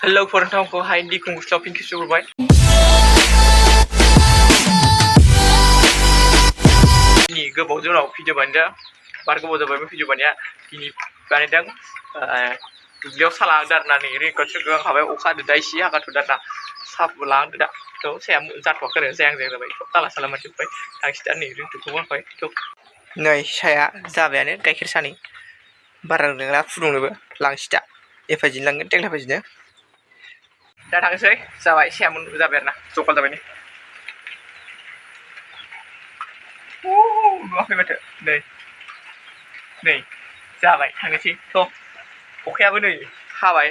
Hello फोरोंथावखौहाय दिखुंगुस्लाव फिनखिसो हरबाय दिनै गोबाव जोंनाव भिडिअ बानायदों बार गोबाव जाबाय बे भिडिअ बानाया दिनै बानायदों दुब्लियाव सा लांदों आरोना नै रेनकट सोगों हाबाय अखा हादों दा एसे हागाथ'दों आरोना साबो लांदों दा थ' साया जाथ'वाखै आरो जायां जायां जाबाय थ' ताला साला मारजोब्बाय थांसै दा नै रिंटुखौ होनबाय थ' नै साया जाबायानो गाइखेर सानै बारा रोंला फुदुंनोबो लांसै दा एफाजिनो लांगोन टेक्ला फाजिनो दा थांसै जाबाय साया मोन जाबाय आरोना जखाल जाबाय नुवाखै माथो नै जाबाय थांनोसै थ' अखायाबो नै हाबाय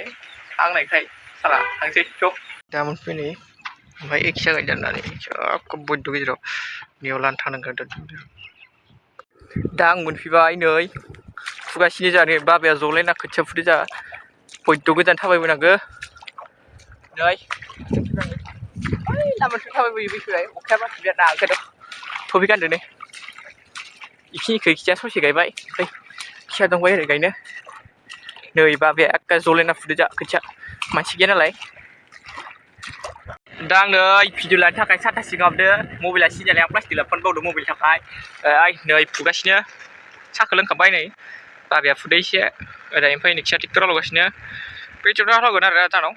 हांनायखाय साला थांसै थ' दा मोनफैनै ओमफ्राय एखे जागोन जानानै सोब बयद' गेजेराव बेयाव लानो थांनांगोन दा आं मोनफैबाय नै फुगासिनो जानो बाबाया जलायना खोथिया फुदो जा बयद' गोजान थाबायबोनांगौ नै लामाथिं थाबायबोयो बैखैहाय अखाया बांसिन ना ओंखायनो थफि गानदो नै इखिनिखौ खिथिया ससे गायबाय ओमफ्राय खिया दंबाय ओरै गायनो नै बाबाया एखे जलायना फुदो जा खोथिया मानसि गैया नालाय दा आं नै भिडिअ लानो थाखाय साथा सिगाङाव हाबदो मबाइला सिजालाय आं प्लास्टिक लाबोफानो बावदों मबाइलनि थाखाय नै फुगासिनो साहाखौ लोंखांबाय नै बाबाया फुदो एसे ओरै ओमफ्राय नोंसिना ट्रेक्टर हालेवगासिनो बे ट्रेक्टर हालेवगोन आरो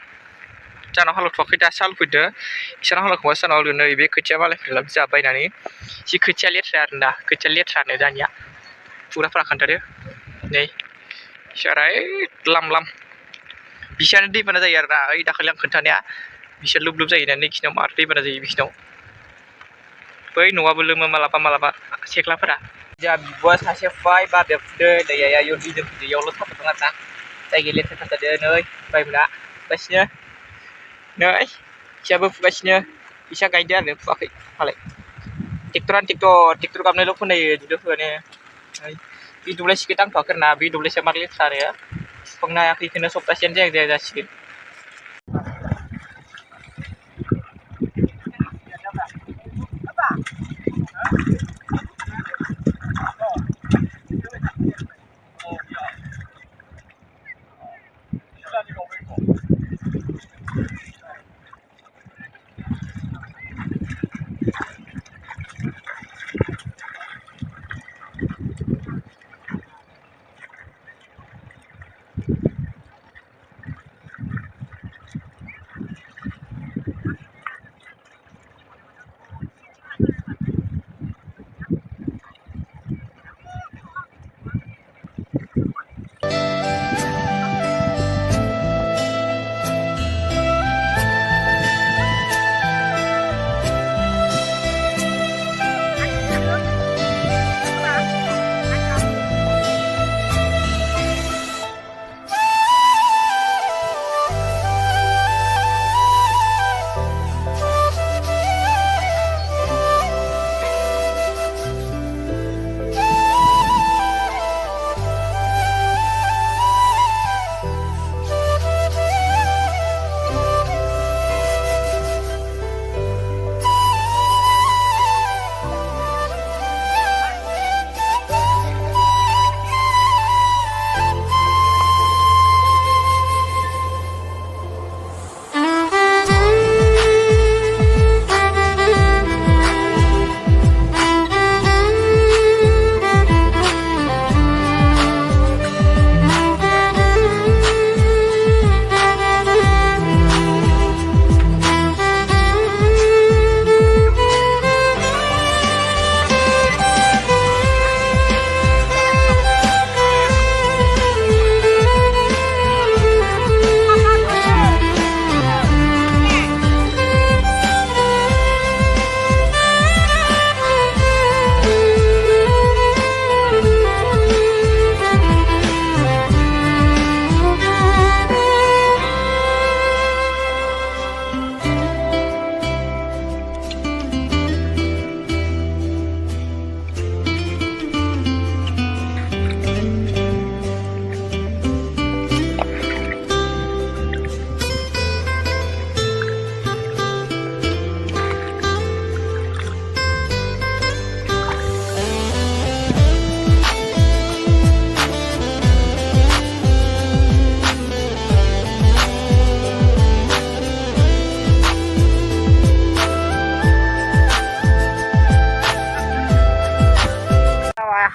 जानाव हालेवथ'वाखै दासो हालेवफैदो बिसोरनाव हालेवखांबा सानाव हालेवदो नै बे खोथिया मालायफोर लाबो जा बायनानै एसे खोथिया लेथ्रा आरोना खोथिया लेथ्रानो दानिया फुग्राफोरा खोन्थादो नै बिसोरा लाम लाम बिसोरानो दैबाना जायो आरोना ओइ दाखालि आं खोन्थानाया बिसोर लोब लोब जायो होननानै बिसोरनाव मार दैबाना जायो बिसोरनाव बै न'आबो लोमो मालाबा सेख्लाफोरा जोंहा बिब'आ सासे फुबाय बाबाया फुदो नै आइया इयाव दै दोनफैदो इयावल' थाथ'दों आरोना जायगाया लेथ्रा थाथारदो नै बायमोना फुगासिनो नै बिसाबो फुगासिनो बिसा गायदो आरो फुवाखै मालाय ट्रेक्टर गाबनायल' खोनायो दुब्लियाव फैबानो बे दब्लायसेखौ दांथ'वाखै आरोना बे दब्लायसेया मार लेथ्रा आरो सुखांनो हायाखै बेखौनो सप्तासेयानो जाया जासिगोन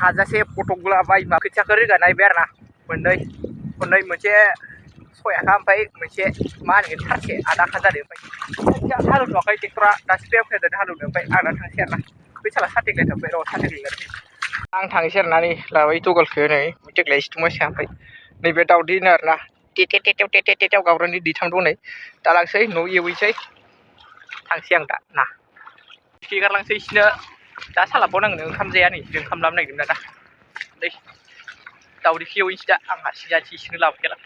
हाजासे फटकलाबाय मा खोथियाखौ रोगानायबाय आरो ना मोननै मोनसे सयाखा ओमफ्राय मोनसे मा होनगोन थारसे आधा जादों ओमफ्राय हालेवथ'वाखै ट्रेक्टरा दासो बेवफैदों हालेवनो ओमफ्राय आं दा थांसै आरो ना बै साला साथेग्लायथ'बाय र' साथेग्लायनानै आं थांसै आरो ना नै लाबाय टगलखौ नै देग्लाय सिथुमायसै ओमफ्राय नैबे दाउदैनो आरो ना टेटेव गाब्रानि दैथां दं नै दा लांसै न'आव एवहैसै थांसै आं दा ना खिगारलांसै इसनो दा सालाबावनांगोन ओंखाम जाया नै जों ओंखाम लाबोनो नागिरदों दा दै दाउदैखौ एवहैनोसै दा आं हारसिं जानोसै इसोरनो लाबोखायाला